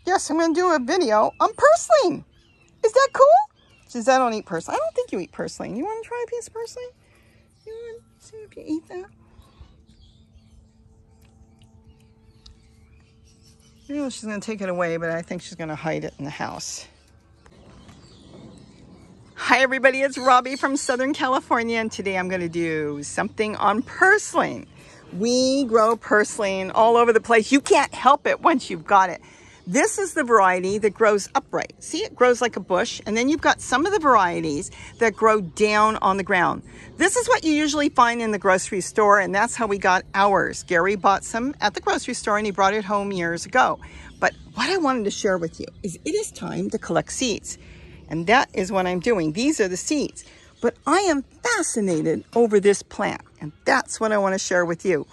Yes, I'm going to do a video on purslane. Is that cool? She says, I don't eat purslane. I don't think you eat purslane. You want to try a piece of purslane? You want to see if you eat that? I know she's going to take it away, but I think she's going to hide it in the house. Hi everybody, it's Robbie from Southern California, and today I'm going to do something on purslane. We grow purslane all over the place. You can't help it once you've got it. This is the variety that grows upright. See, it grows like a bush, and then you've got some of the varieties that grow down on the ground. This is what you usually find in the grocery store, and that's how we got ours. Gary bought some at the grocery store, and he brought it home years ago. But what I wanted to share with you is it is time to collect seeds. And that is what I'm doing. These are the seeds. But I am fascinated over this plant, and that's what I want to share with you.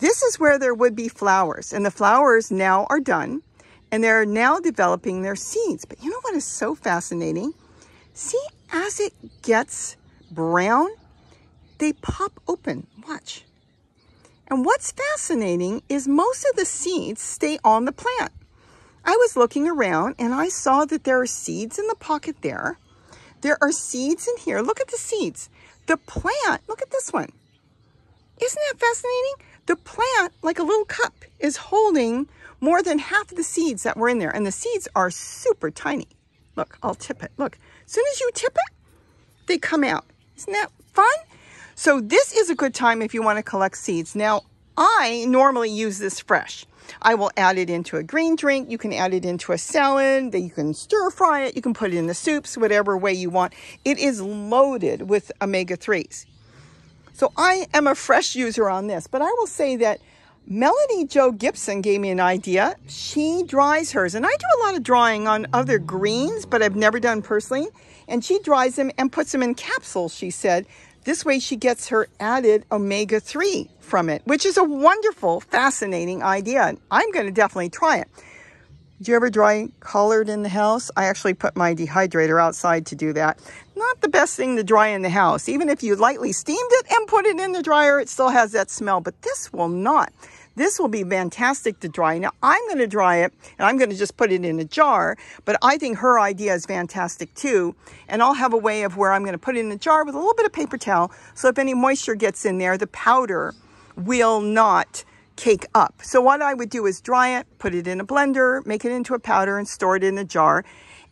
This is where there would be flowers, and the flowers now are done, and they're now developing their seeds. But you know what is so fascinating? See, as it gets brown, they pop open. Watch. And what's fascinating is most of the seeds stay on the plant. I was looking around and I saw that there are seeds in the pocket there. There are seeds in here. Look at the seeds. The plant, look at this one. Isn't that fascinating? The plant, like a little cup, is holding more than half of the seeds that were in there. And the seeds are super tiny. Look, I'll tip it. Look, as soon as you tip it, they come out. Isn't that fun? So this is a good time if you want to collect seeds. Now, I normally use this fresh. I will add it into a green drink. You can add it into a salad. You can stir fry it. You can put it in the soups, whatever way you want. It is loaded with omega-3s. So I am a fresh user on this, but I will say that Melody Jo Gibson gave me an idea. She dries hers, and I do a lot of drying on other greens, but I've never done purslane. And she dries them and puts them in capsules, she said. This way she gets her added omega-3 from it, which is a wonderful, fascinating idea. I'm going to definitely try it. Did you ever dry collard in the house? I actually put my dehydrator outside to do that. Not the best thing to dry in the house. Even if you lightly steamed it and put it in the dryer, it still has that smell, but this will not. This will be fantastic to dry. Now, I'm going to dry it, and I'm going to just put it in a jar, but I think her idea is fantastic too. And I'll have a way of where I'm going to put it in a jar with a little bit of paper towel, so if any moisture gets in there, the powder will not cake up. So what I would do is dry it, put it in a blender, make it into a powder, and store it in a jar.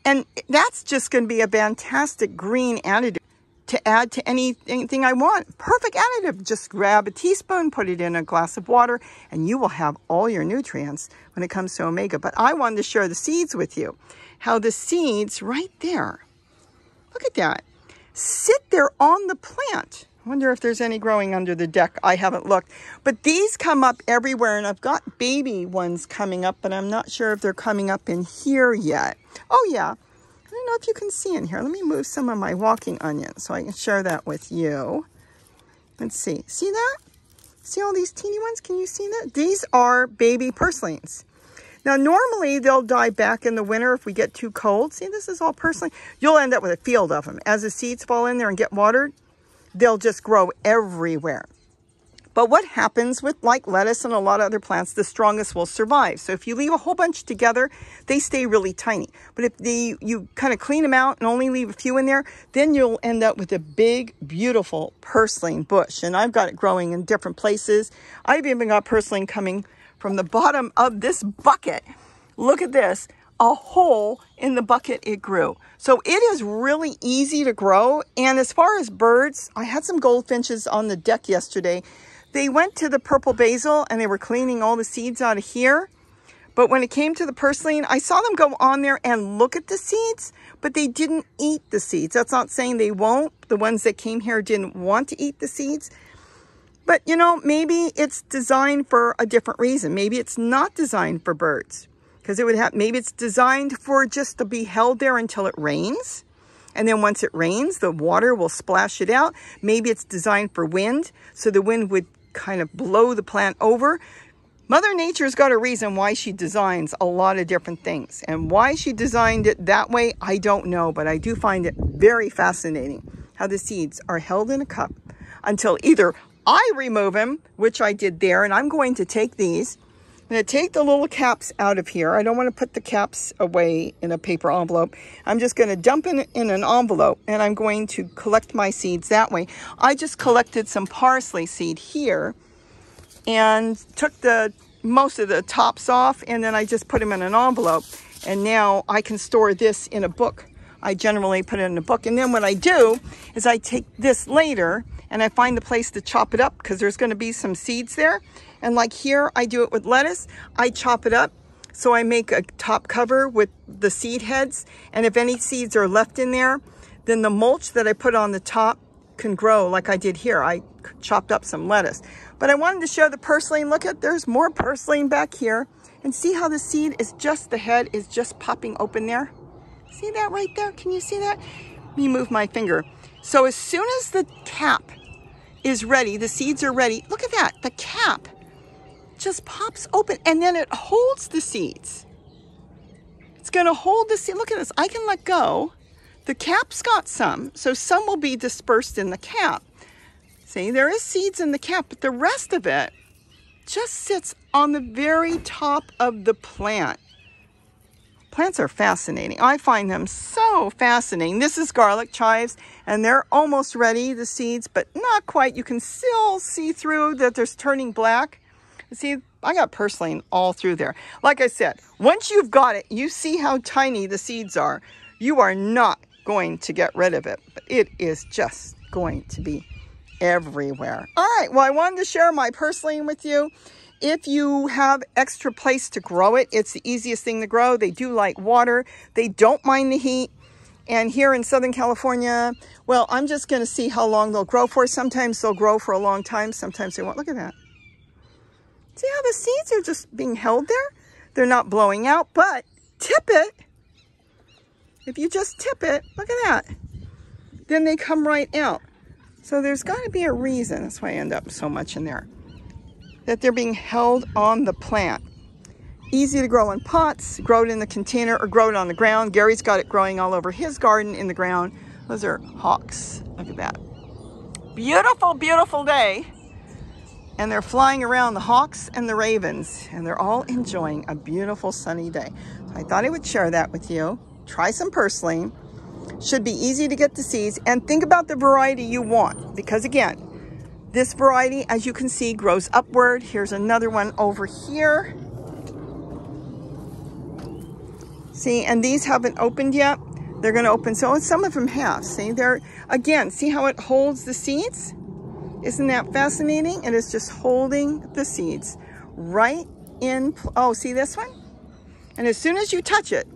And that's just going to be a fantastic green additive to add to anything I want. Perfect additive. Just grab a teaspoon, put it in a glass of water, and you will have all your nutrients when it comes to omega. But I wanted to share the seeds with you. How the seeds right there, look at that, sit there on the plant. I wonder if there's any growing under the deck. I haven't looked. But these come up everywhere, and I've got baby ones coming up, but I'm not sure if they're coming up in here yet. Oh, yeah. I don't know if you can see in here. Let me move some of my walking onions so I can share that with you. Let's see. See that? See all these teeny ones? Can you see that? These are baby purslanes. Now, normally they'll die back in the winter if we get too cold. See, this is all purslane. You'll end up with a field of them. As the seeds fall in there and get watered, they'll just grow everywhere. But what happens with like lettuce and a lot of other plants, the strongest will survive. So if you leave a whole bunch together, they stay really tiny. But if you kind of clean them out and only leave a few in there, then you'll end up with a big, beautiful purslane bush. And I've got it growing in different places. I've even got purslane coming from the bottom of this bucket. Look at this. A hole in the bucket it grew. So it is really easy to grow. And as far as birds, I had some goldfinches on the deck yesterday. They went to the purple basil and they were cleaning all the seeds out of here. But when it came to the purslane, I saw them go on there and look at the seeds, but they didn't eat the seeds. That's not saying they won't. The ones that came here didn't want to eat the seeds. But, you know, maybe it's designed for a different reason. Maybe it's not designed for birds. Because it would have, maybe it's designed for just to be held there until it rains. And then once it rains, the water will splash it out. Maybe it's designed for wind, so the wind would kind of blow the plant over. Mother Nature's got a reason why she designs a lot of different things. And why she designed it that way, I don't know. But I do find it very fascinating how the seeds are held in a cup until either I remove them, which I did there, and I'm going to take these going to take the little caps out of here. I don't want to put the caps away in a paper envelope. I'm just going to dump it in an envelope, and I'm going to collect my seeds that way. I just collected some parsley seed here and took most of the tops off, and then I just put them in an envelope. And now I can store this in a book. I generally put it in a book. And then what I do is I take this later and I find the place to chop it up, because there's going to be some seeds there. And like here, I do it with lettuce. I chop it up. So I make a top cover with the seed heads. And if any seeds are left in there, then the mulch that I put on the top can grow like I did here. I chopped up some lettuce. But I wanted to show the purslane. Look at, there's more purslane back here. And see how the seed is just, the head is just popping open there? See that right there? Can you see that? Let me move my finger. So as soon as the cap is ready, the seeds are ready, look at that. The cap just pops open, and then it holds the seeds. It's going to hold the seed. Look at this. I can let go. The cap's got some, so some will be dispersed in the cap. See, there is seeds in the cap, but the rest of it just sits on the very top of the plant. Plants are fascinating. I find them so fascinating. This is garlic chives, and they're almost ready, the seeds, but not quite. You can still see through that there's turning black. See, I got purslane all through there. Like I said, once you've got it, you see how tiny the seeds are. You are not going to get rid of it, but it is just going to be everywhere. All right, well, I wanted to share my purslane with you. If you have extra place to grow it, it's the easiest thing to grow. They do like water. They don't mind the heat. And here in Southern California, well, I'm just going to see how long they'll grow for. Sometimes they'll grow for a long time. Sometimes they won't. Look at that. See how the seeds are just being held there? They're not blowing out, but tip it. If you just tip it, look at that. Then they come right out. So there's got to be a reason. That's why I end up so much in there. That they're being held on the plant. Easy to grow in pots, grow it in the container, or grow it on the ground. Gary's got it growing all over his garden in the ground. Those are hawks. Look at that. Beautiful, beautiful day. And they're flying around, the hawks and the ravens, and they're all enjoying a beautiful sunny day. So I thought I would share that with you. Try some purslane. Should be easy to get the seeds, and think about the variety you want, because again, this variety, as you can see, grows upward. Here's another one over here. See, and these haven't opened yet. They're going to open. So some of them have. See, they're, again, see how it holds the seeds? Isn't that fascinating? It is just holding the seeds right in. Oh, see this one? And as soon as you touch it,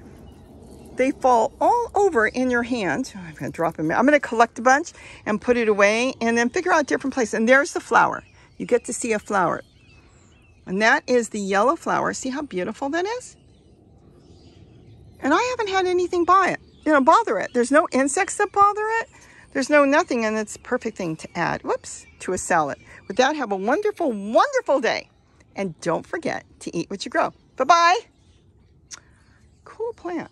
they fall all over in your hand. I'm going to drop them. I'm going to collect a bunch and put it away, and then figure out different places. And there's the flower. You get to see a flower. And that is the yellow flower. See how beautiful that is? And I haven't had anything bother it. There's no insects that bother it. There's no nothing, and it's a perfect thing to add, whoops, to a salad. With that, have a wonderful, wonderful day. And don't forget to eat what you grow. Bye-bye. Cool plant.